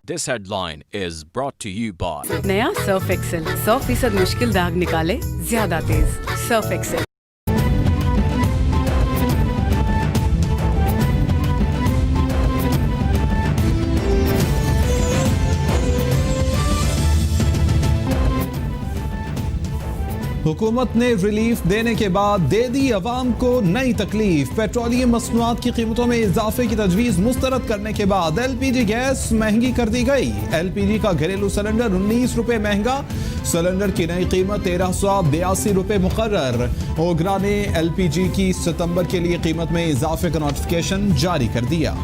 This headline is brought to you by नया Surf Excel 100% मुश्किल दाग निकाले ज्यादा तेज। Surf Excel. हुकूमत ने रिलीफ देने के बाद दे दी अवाम को नई तकलीफ। पेट्रोलियम मसनूआत की कीमतों में इजाफे की तजवीज़ मुस्तरद करने के बाद एलपीजी गैस महंगी कर दी गई। एलपीजी का घरेलू सिलेंडर 19 रुपए महंगा। सिलेंडर की नई कीमत 1382 रुपए मुकर्रर। ओगरा ने एलपीजी की सितंबर के लिए कीमत में इजाफे का नोटिफिकेशन जारी कर दिया।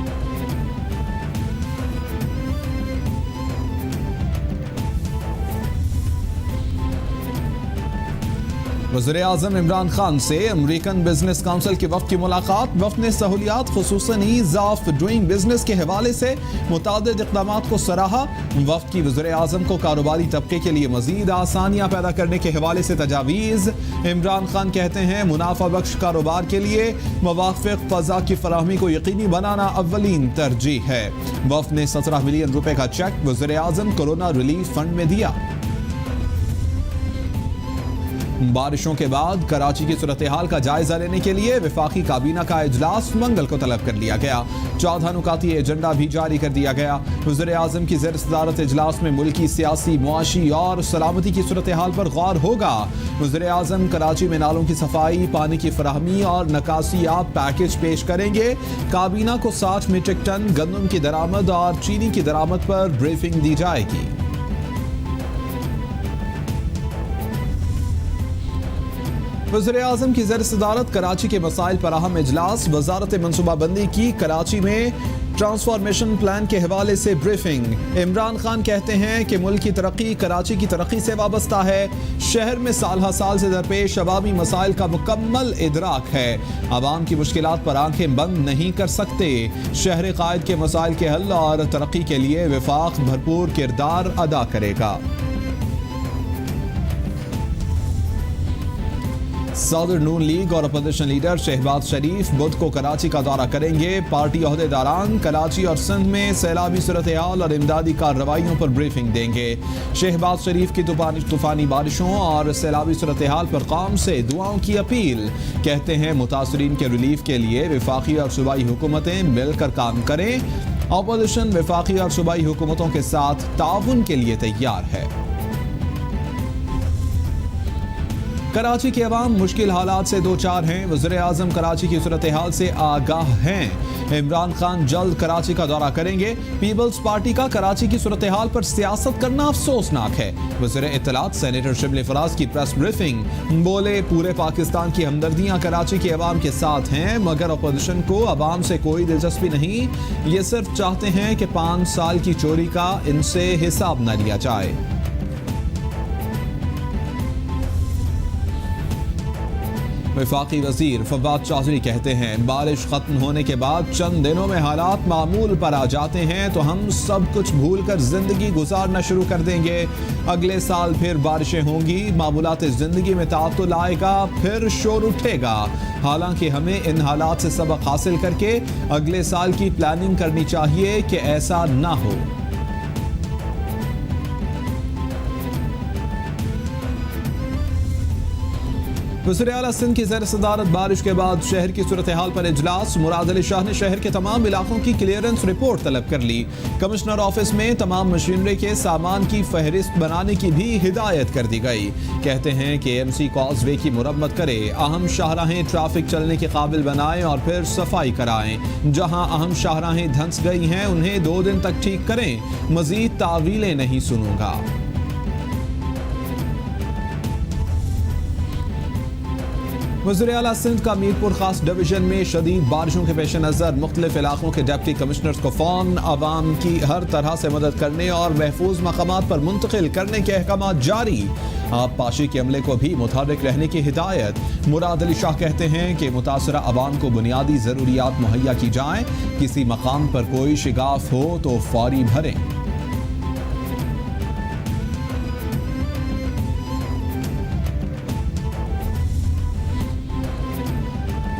वज़ीर-ए-आज़म इमरान खान से अमेरिकन बिजनेस काउंसिल के वफ़द की मुलाकात। वफ़द ने सहूलियात खुसूसन ईज़ ऑफ डूइंग बिजनेस के हवाले से मुतादिद इक़दामात को सराहा। वफ़द की वज़ीर-ए-आज़म को कारोबारी तबके के लिए मज़ीद आसानियाँ पैदा करने के हवाले से तजावीज़। इमरान खान कहते हैं मुनाफा बख्श कारोबार के लिए मुवाफ़िक़ फ़ज़ा की फराहमी को यकीनी बनाना अव्वलीन तरजीह है। वफ़द ने 17 मिलियन रुपए का चेक वज़ीर-ए-आज़म कोरोना रिलीफ फंड में दिया। बारिशों के बाद कराची की सूरत हाल का जायजा लेने के लिए वफाकी काबीना का इजलास मंगल को तलब कर लिया गया। 14 नुकाती एजेंडा भी जारी कर दिया गया। वज़ीर-ए-आज़म की ज़ेर सदारत इजलास में मुल्की सियासी, मुआशी और सलामती की सूरत हाल पर गौर होगा। वज़ीर-ए-आज़म कराची में नालों की सफाई, पानी की फराहमी और नकासियात पैकेज पेश करेंगे। काबीना को 60 मीट्रिक टन गंदम की दरामद और चीनी की दरामद पर ब्रीफिंग दी जाएगी। वज़ीर-ए-आज़म की ज़ेर सदारत कराची के मसाइल पर अहम इजलास। वज़ारत मनसूबाबंदी की कराची में ट्रांसफॉर्मेशन प्लान के हवाले से ब्रीफिंग। इमरान खान कहते हैं कि मुल्क की तरक्की कराची की तरक्की से वाबस्ता है। शहर में साल हर साल से दरपेश अवामी मसाइल का मुकम्मल इदराक है। अवाम की मुश्किलात पर आंखें बंद नहीं कर सकते। शहर कायद के मसाइल के हल और तरक्की के लिए वफाक भरपूर किरदार अदा करेगा। सदर नून लीग और अपोजिशन लीडर शहबाज शरीफ बुध को कराची का दौरा करेंगे। पार्टी अहदेदारान कराची और सिंध में सैलाबी सूरत हाल और इमदादी कार्रवाइयों पर ब्रीफिंग देंगे। शहबाज शरीफ की तूफानी बारिशों और सैलाबी सूरत हाल पर कौम से दुआओं की अपील। कहते हैं मुतासरीन के रिलीफ के लिए वफाकी और सूबाई हुकूमतें मिलकर काम करें। अपोजिशन वफाकी और सूबाई हुकूमतों के साथ ताउन के लिए तैयार है। कराची के अवाम मुश्किल हालात से दो चार हैं। वज़ीर-ए-आज़म कराची की सूरत हाल से आगाह हैं। इमरान खान जल्द कराची का दौरा करेंगे। पीपल्स पार्टी का कराची की सूरत हाल पर सियासत करना अफसोसनाक है। वज़ीर इत्तलात सेनेटर शिबली फराज की प्रेस ब्रीफिंग। बोले पूरे पाकिस्तान की हमदर्दियां कराची के अवाम के साथ हैं, मगर अपोजिशन को अवाम से कोई दिलचस्पी नहीं। ये सिर्फ चाहते हैं कि 5 साल की चोरी का इनसे हिसाब न लिया जाए। वफाकी वजीर फवाद चौधरी कहते हैं बारिश खत्म होने के बाद चंद दिनों में हालात मामूल पर आ जाते हैं तो हम सब कुछ भूलकर जिंदगी गुजारना शुरू कर देंगे। अगले साल फिर बारिशें होंगी, मामूलात जिंदगी में तातुल आएगा, फिर शोर उठेगा। हालांकि हमें इन हालात से सबक हासिल करके अगले साल की प्लानिंग करनी चाहिए कि ऐसा ना हो। वज़ीर-ए-आला सिंध की ज़ेर सदारत बारिश के बाद शहर की सूरत हाल पर इजलास। मुराद अली शाह ने शहर के तमाम इलाकों की क्लियरेंस रिपोर्ट तलब कर ली। कमिश्नर ऑफिस में तमाम मशीनरी के सामान की फहरिस्त बनाने की भी हिदायत कर दी गई। कहते हैं कि एमसी कॉजवे की मुरम्मत करे, अहम शाहराहें ट्रैफिक चलने के काबिल बनाएं और फिर सफाई कराएं। जहां अहम शाहराहें धंस गई हैं उन्हें 2 दिन तक ठीक करें। मजीद तावीलें नहीं सुनूंगा। वज़ीर-ए-आला सिंध का मीरपुर खास डिवीजन में शदीद बारिशों के पेश नज़र मुख्तलिफ इलाकों के डिप्टी कमिश्नर्स को फ़ौन आवाम की हर तरह से मदद करने और महफूज मकामात पर मुंतकिल करने के अहकाम जारी। आबपाशी के अमले को भी मुतहर्रिक रहने की हिदायत। मुराद अली शाह कहते हैं कि मुतासरा आवाम को बुनियादी ज़रूरियात मुहैया की जाएँ। किसी मकाम पर कोई शिगाफ हो तो फौरी भरें।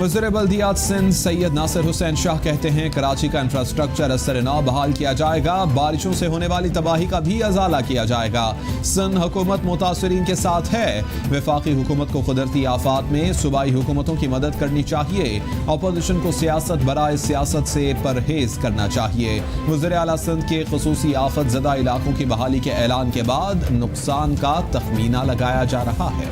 वज़ीर बल्दियात सिंध सैयद नासिर हुसैन शाह कहते हैं कराची का इंफ्रास्ट्रक्चर असर नौ बहाल किया जाएगा, बारिशों से होने वाली तबाही का भी अजाला किया जाएगा। सिंध हुकूमत मुतासरीन के साथ है। वफाकी हुकूमत को कुदरती आफात में सूबाई हुकूमतों की मदद करनी चाहिए। अपोजिशन को सियासत बराए सियासत से परहेज करना चाहिए। वज़ीर आला सिंध के खुसूसी आफत ज़दा इलाकों की बहाली के ऐलान के बाद नुकसान का तखमीना लगाया जा रहा है।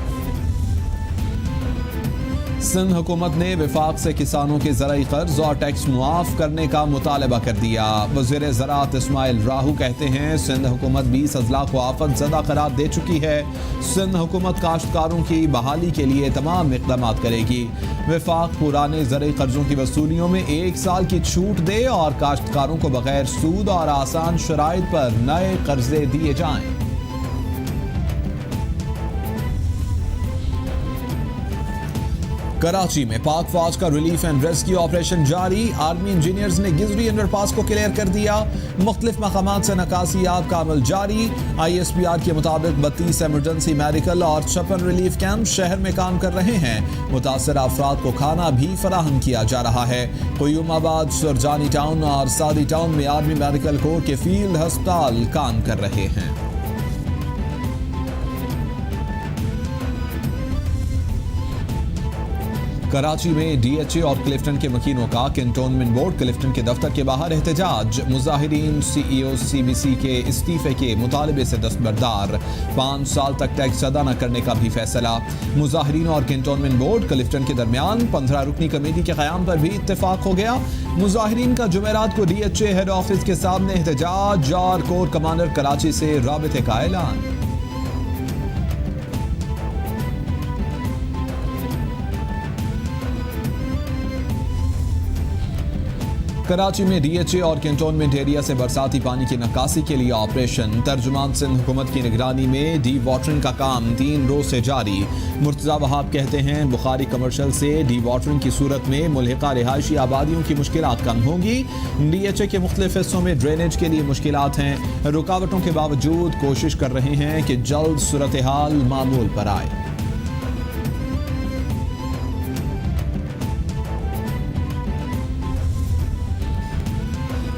सिंध हुकूमत ने विफाक से किसानों के ज़राई कर्ज और टैक्स मुआफ करने का मुतालबा कर दिया। वज़ीर ज़राअत इस्माइल राहू कहते हैं सिंध हुकूमत 20 अजला को आफत ज़दा करार दे चुकी है। सिंध हुकूमत काश्तकारों की बहाली के लिए तमाम इक़दाम करेगी। विफाक पुराने ज़राई कर्जों की वसूलियों में 1 साल की छूट दे और काश्तकारों को बगैर सूद और आसान शराइत पर नए कर्जे दिए जाएं। कराची में पाक फौज का रिलीफ एंड रेस्क्यू ऑपरेशन जारी। आर्मी इंजीनियर्स ने गिजरी अंडरपास को क्लियर कर दिया। मुख्तलिफ मकामात से नकासियाब का अमल जारी। ISPR के मुताबिक 32 एमरजेंसी मेडिकल और 56 रिलीफ कैंप शहर में काम कर रहे हैं। मुतासर अफराद को खाना भी फराहम किया जा रहा है। क़य्यूमाबाद, सुरजानी टाउन और सादी टाउन में आर्मी मेडिकल कोर के फील्ड अस्पताल काम कर रहे हैं। कराची में DHA और क्लिफ्टन के मकीनों का कैंटोनमेंट बोर्ड क्लिफ्टन के दफ्तर के बाहर एहतजाज। मुजाहिरीन CEO CBC के इस्तीफे के मुतालबे से दस्तबरदार। 5 साल तक टैक्स अदा न करने का भी फैसला। मुजाहिरीन और कैंटोनमेंट बोर्ड क्लिफ्टन के दरमियान 15 रुकनी कमेटी के क़याम पर भी इत्तेफाक हो गया। मुजाहिरीन का जुमेरात को DHA हेड ऑफिस के सामने एहतजाज और कोर कमांडर कराची से राबिते का ऐलान। कराची में DHA और कैंटोनमेंट एरिया से बरसाती पानी की निकासी के लिए ऑपरेशन। तर्जुमान सिंध हुकूमत की निगरानी में डी वाटरिंग का काम 3 रोज से जारी। मुर्तज़ा वहाब कहते हैं बुखारी कमर्शल से डी वाटरिंग की सूरत में मुल्हिका रिहायशी आबादियों की मुश्किलात कम होंगी। DHA के मुख्तलिफ हिस्सों में ड्रेनेज के लिए मुश्किलात हैं। रुकावटों के बावजूद कोशिश कर रहे हैं कि जल्द सूरत हाल मामूल पर आए।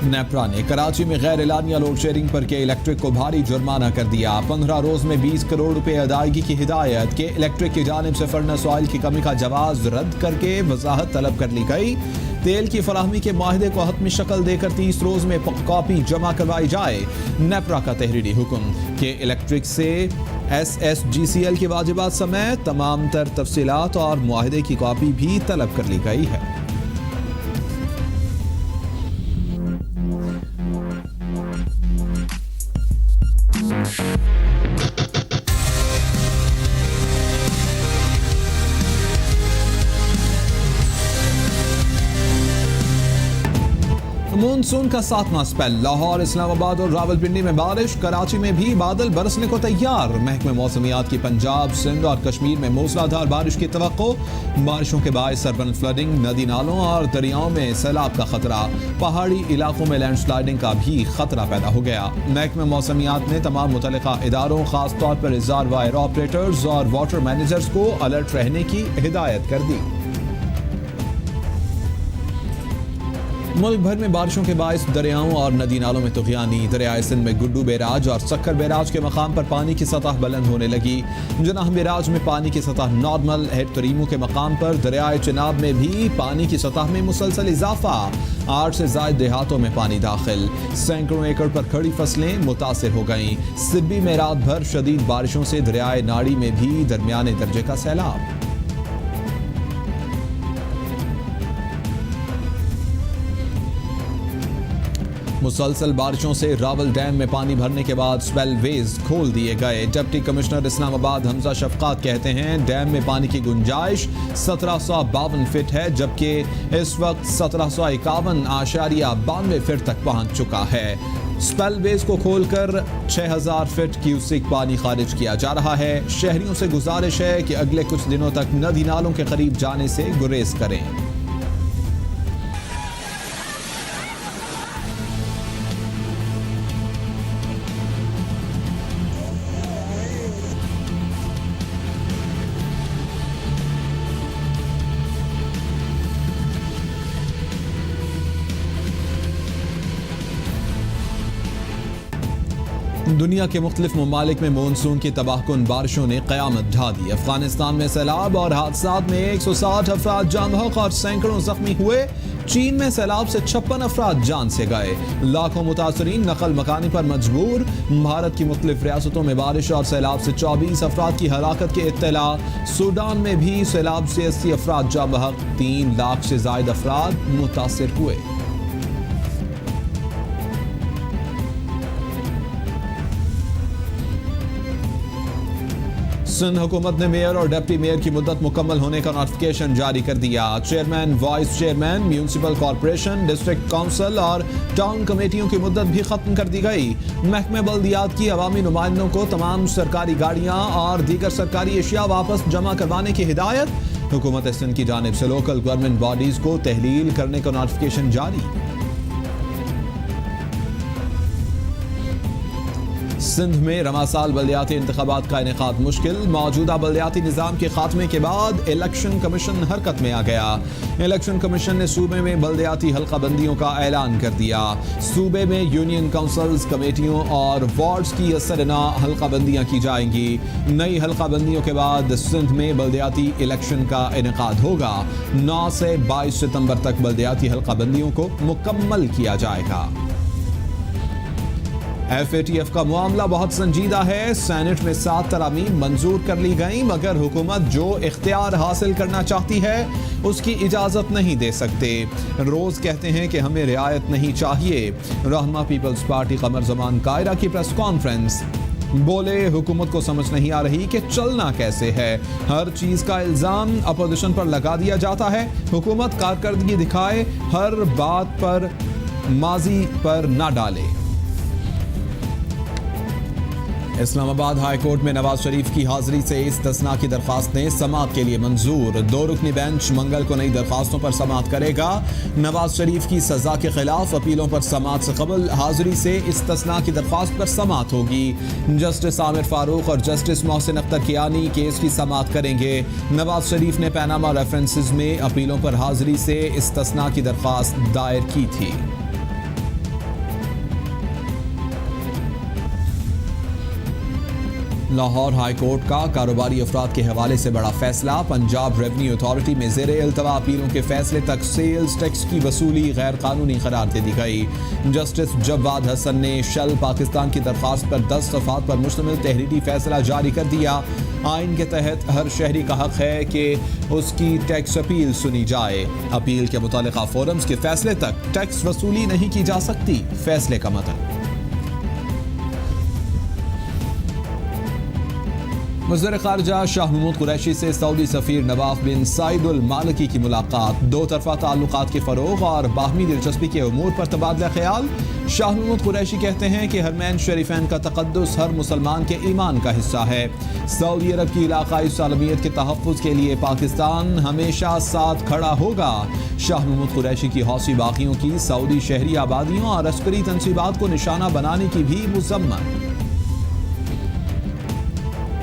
नेपरा ने कराची में गैर एलानिया लोड शेयरिंग पर के इलेक्ट्रिक को भारी जुर्माना कर दिया। 15 रोज में 20 करोड़ रुपए अदायगी की हिदायत। के इलेक्ट्रिक की जानिब से फर्नेस ऑयल की कमी का जवाज रद्द करके वजाहत तलब कर ली गई। तेल की फराहमी के माहिदे को हतमी शक्ल देकर 30 रोज में कॉपी जमा करवाई जाए। नेपरा का तहरीरी हुक्म। के इलेक्ट्रिक से SSGCL की वाजिबात समेत तमाम तर तफसीलात और माहिदे की कॉपी भी तलब कर ली गई है। मानसून का 7वां स्पेल। लाहौर, इस्लामाबाद और रावलपिंडी में बारिश। कराची में भी बादल बरसने को तैयार। महकमे मौसमियात की पंजाब, सिंध और कश्मीर में मूसलाधार बारिश की तवक्को। बारिशों के बायस सरबन फ्लडिंग, नदी नालों और दरियाओं में सैलाब का खतरा। पहाड़ी इलाकों में लैंडस्लाइडिंग का भी खतरा पैदा हो गया। महकमे मौसमियात ने तमाम मुतल्लिका इदारों, खासतौर पर रिजर्वायर ऑपरेटर्स और वाटर मैनेजर्स को अलर्ट रहने की हिदायत कर दी। मुल्क भर में बारिशों के बायस दरियाओं और नदी नालों में तुग़यानी। दरियाए सिंध में गुड्डू बैराज और सक्कर बैराज के मकाम पर पानी की सतह बुलंद होने लगी। जनाह बैराज में पानी की सतह नॉर्मल। हेड तरीमू के मकाम पर दरियाए चिनाब में भी पानी की सतह में मुसलसल इजाफा। 8 से ज़ायद देहातों में पानी दाखिल। सैकड़ों एकड़ पर खड़ी फसलें मुतासिर हो गईं। सिब्बी में रात भर शदीद बारिशों से दरियाए नाड़ी में भी दरमियाने दर्जे का सैलाब। मुसलसल बारिशों से रावल डैम में पानी भरने के बाद स्पेलवेज खोल दिए गए। डिप्टी कमिश्नर इस्लामाबाद हमजा शफकात कहते हैं डैम में पानी की गुंजाइश 1752 फीट है, जबकि इस वक्त 1751.92 फीट तक पहुंच चुका है। स्पेलवेज को खोलकर 6000 फीट क्यूसिक पानी खारिज किया जा रहा है। शहरियों से गुजारिश है कि अगले कुछ दिनों तक नदी नालों के करीब जाने से गुरेज करें। दुनिया के मुख्तलिफ ममालिक में मानसून की तबाहकुन बारिशों ने क़यामत ढा दी। अफगानिस्तान में सैलाब और हादसात में 160 अफराद जान बहक और सैकड़ों जख्मी हुए। चीन में सैलाब से 56 अफराद जान से गए। लाखों मुतासरीन नकल मकानी पर मजबूर। भारत की मुख्तलिफ रियासतों में बारिश और सैलाब से 24 अफराद की हलाकत की इत्तला। सूडान में भी सैलाब से 80 अफराद जान बहक, 3 लाख से जायद अफराद मुतासर हुए। सिंध हुकूमत ने मेयर और डिप्टी मेयर की मुद्दत मुकम्मल होने का नोटिफिकेशन जारी कर दिया। Chairman, vice chairman, municipal corporation, district council और टाउन कमेटियों की मुद्दत भी खत्म कर दी गई। महकमे बल्दियात की अवामी नुमाइंदों को तमाम सरकारी गाड़ियां और दीगर सरकारी अशिया वापस जमा करवाने की हिदायत। हुकूमत सिंध की जानिब से लोकल गवर्नमेंट बॉडीज को तहलील करने का नोटिफिकेशन जारी। सिंध में रमासाल बल्दियाती इंतखाबात का इनेकाद मुश्किल। मौजूदा बल्दियाती निज़ाम के खात्मे के बाद इलेक्शन कमीशन हरकत में आ गया। इलेक्शन कमीशन ने सूबे में बल्दियाती हल्का बंदियों का ऐलान कर दिया। सूबे में यूनियन काउंसिल्स, कमेटियों और वार्ड्स की असरना हल्का बंदियाँ की जाएंगी। नई हल्का बंदियों के बाद सिंध में बल्दियाती इलेक्शन का इनेकाद होगा। 9 से 22 सितंबर तक बल्दियाती हल्का बंदियों को मुकम्मल किया जाएगा। FATF का मामला बहुत संजीदा है। सेनेट में 7 तरामीम मंजूर कर ली गई, मगर हुकूमत जो इख्तियार हासिल करना चाहती है उसकी इजाजत नहीं दे सकते। रोज कहते हैं कि हमें रियायत नहीं चाहिए। रहमा पीपल्स पार्टी कमर जमान कायरा की प्रेस कॉन्फ्रेंस, बोले हुकूमत को समझ नहीं आ रही कि चलना कैसे है। हर चीज का इल्जाम अपोजिशन पर लगा दिया जाता है। हुकूमत कारकर्दगी दिखाए, हर बात पर माजी पर ना डाले। इस्लामाबाद हाई कोर्ट में नवाज शरीफ की हाजिरी से इस्तिस्ना की दरखास्तें समाअत के लिए मंजूर। 2 रुकनी बेंच मंगल को नई दरखास्तों पर समाअत करेगा। नवाज शरीफ की सजा के खिलाफ अपीलों पर समाअत से कबल हाजिरी से इस्तिस्ना की दरखास्त पर समाअत होगी। जस्टिस आमिर फारूक और जस्टिस मोहसिन अख्तर कियानी केस की समाअत करेंगे। नवाज शरीफ ने पैनामा रेफरेंसेस में अपीलों पर हाजिरी से इस्तिस्ना की दरखास्त दायर की थी। लाहौर हाई कोर्ट का कारोबारी अफराद के हवाले से बड़ा फैसला। पंजाब रेवेन्यू अथॉरिटी में ज़ेरे इल्तवा अपीलों के फैसले तक सेल्स टैक्स की वसूली गैर कानूनी करार दे दी गई। जस्टिस जवाद हसन ने शेल पाकिस्तान की दरख्वास्त पर 10 सफ़ात पर मुश्तमिल तहरीरी फैसला जारी कर दिया। आइन के तहत हर शहरी का हक है कि उसकी टैक्स अपील सुनी जाए। अपील के मुतालिका फोरम्स के फैसले तक टैक्स वसूली नहीं की जा सकती। फैसले का मतलब वज़ीर ख़ारिजा शाह महमूद कुरैशी से सऊदी सफ़ीर नवाफ बिन साइद अल मालिकी की मुलाकात। 2 तरफ़ा ताल्लुकात के फ़रोग़ और बाहमी दिलचस्पी के उमूर पर तबादला ख्याल। शाह महमूद कुरैशी कहते हैं कि हरमैन शरीफैन का तक़द्दुस हर मुसलमान के ईमान का हिस्सा है। सऊदी अरब की इलाक़ाई सालमियत के तहफ़्फ़ुज़ के लिए पाकिस्तान हमेशा साथ खड़ा होगा। शाह महमूद कुरैशी की हौसी बागियों की सऊदी शहरी आबादियों और अस्करी तनसीबात को निशाना बनाने की भी मुज़म्मत।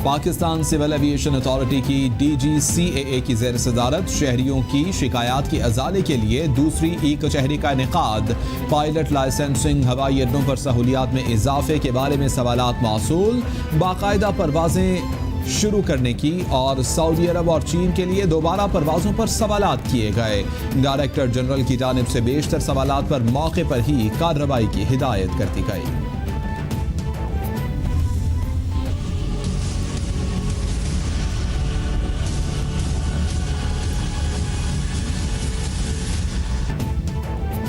पाकिस्तान सिविल एविएशन अथॉरिटी की DGCAA की ज़ेर सदारत शहरियों की शिकायत की अजाले के लिए दूसरी ई कचहरी का इनेकाद। पायलट लाइसेंसिंग, हवाई अड्डों पर सहूलियात में इजाफे के बारे में सवालात मौसूल, बाकायदा परवाजें शुरू करने की और सऊदी अरब और चीन के लिए दोबारा परवाजों पर सवालात किए गए। डायरेक्टर जनरल की जानिब से बेशतर सवालात पर मौके पर ही कार्रवाई की हिदायत कर दी गई।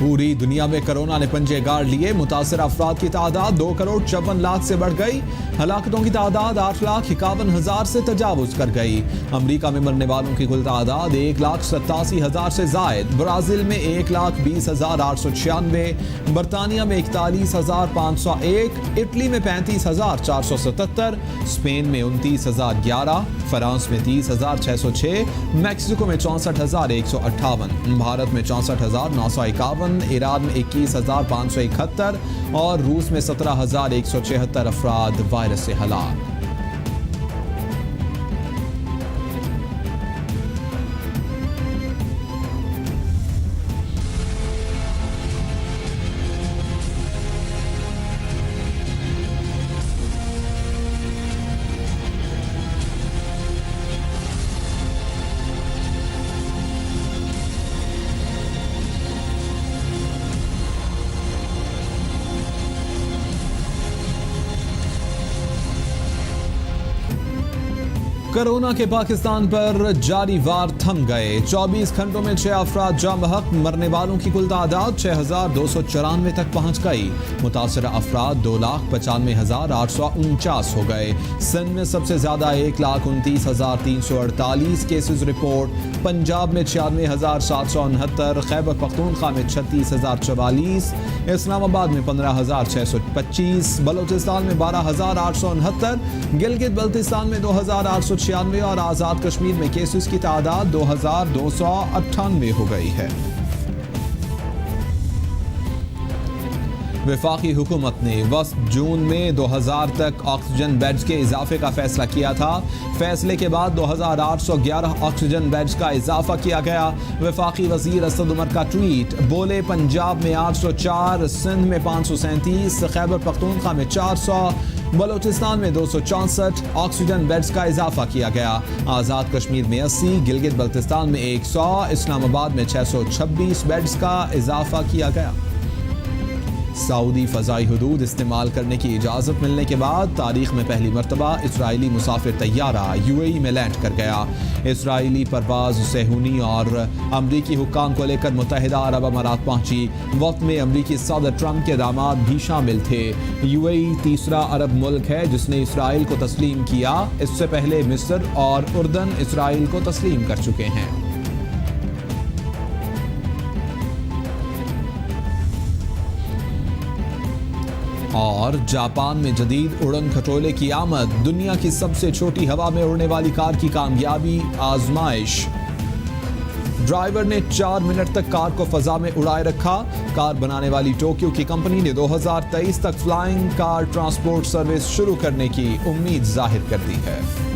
पूरी दुनिया में कोरोना ने पंजे गाड़ लिए। मुतासर अफराद की तादाद 2,54,00,000 से बढ़ गई। हलाकतों की तादाद 8,51,000 से तजावुज कर गई। अमरीका में मरने वालों की कुल तादाद 1,87,000 से जायद। ब्राज़ील में 1,20,896, बरतानिया में 41,501, इटली में 35,477, स्पेन में 29,011, फ्रांस में 30,606, मैक्सिको में 64,158, भारत में 64,951, ईरान में 21,571 और रूस में 17,176 अफराद वायरस से हलाक। कोरोना के पाकिस्तान पर जारी वार थम गए। 24 घंटों में 6 अफराद जाँ बहक, मरने वालों की कुल तादाद 6,294 तक पहुंच गई। मुतासर अफराद 2,95,849 हो गए। सिंध में सबसे ज्यादा 1,29,348 केसेस रिपोर्ट। पंजाब में 96,769, खैबर पख्तूनख्वा में 36,044, इस्लामाबाद में 15,625, बलोचिस्तान में 12,869, गिलगित बल्तिस्तान में 2,896 और आज़ाद कश्मीर में केसेस की तादाद 2,298 हो गई है। वफाकी हुकूमत ने वस्त जून में 2000 तक ऑक्सीजन बेड्स के इजाफे का फैसला किया था। फैसले के बाद 2,811 ऑक्सीजन बेड्स का इजाफा किया गया। वफाकी वजीर असद उमर का ट्वीट, बोले पंजाब में 804, सिंध में 537, खैबर पख्तूनख्वा में 400, बलोचिस्तान में 264 ऑक्सीजन बेड्स का इजाफा किया गया। आज़ाद कश्मीर में 80, गिलगित बल्तिस्तान में 100, इस्लामाबाद में 626 बेड्स का इजाफा किया गया। सऊदी फ़ज़ाई हुदूद इस्तेमाल करने की इजाज़त मिलने के बाद तारीख में पहली मरतबा इसराइली मुसाफिर तैयारा UAE में लैंड कर गया। इसराइली परवाज़ सेहूनी और अमरीकी हुक्काम को लेकर मुत्तहिदा अरब अमारात पहुंची। वक्त में अमरीकी सदर ट्रंप के दामाद भी शामिल थे। UAE तीसरा अरब मुल्क है जिसने इसराइल को तस्लीम किया। इससे पहले मिस्र और उर्दन इसराइल को तस्लीम कर चुके हैं। और जापान में जदीद उड़न खटोले की आमद। दुनिया की सबसे छोटी हवा में उड़ने वाली कार की कामयाबी आजमाइश। ड्राइवर ने 4 मिनट तक कार को फजा में उड़ाए रखा। कार बनाने वाली टोक्यो की कंपनी ने 2023 तक फ्लाइंग कार ट्रांसपोर्ट सर्विस शुरू करने की उम्मीद जाहिर कर दी है।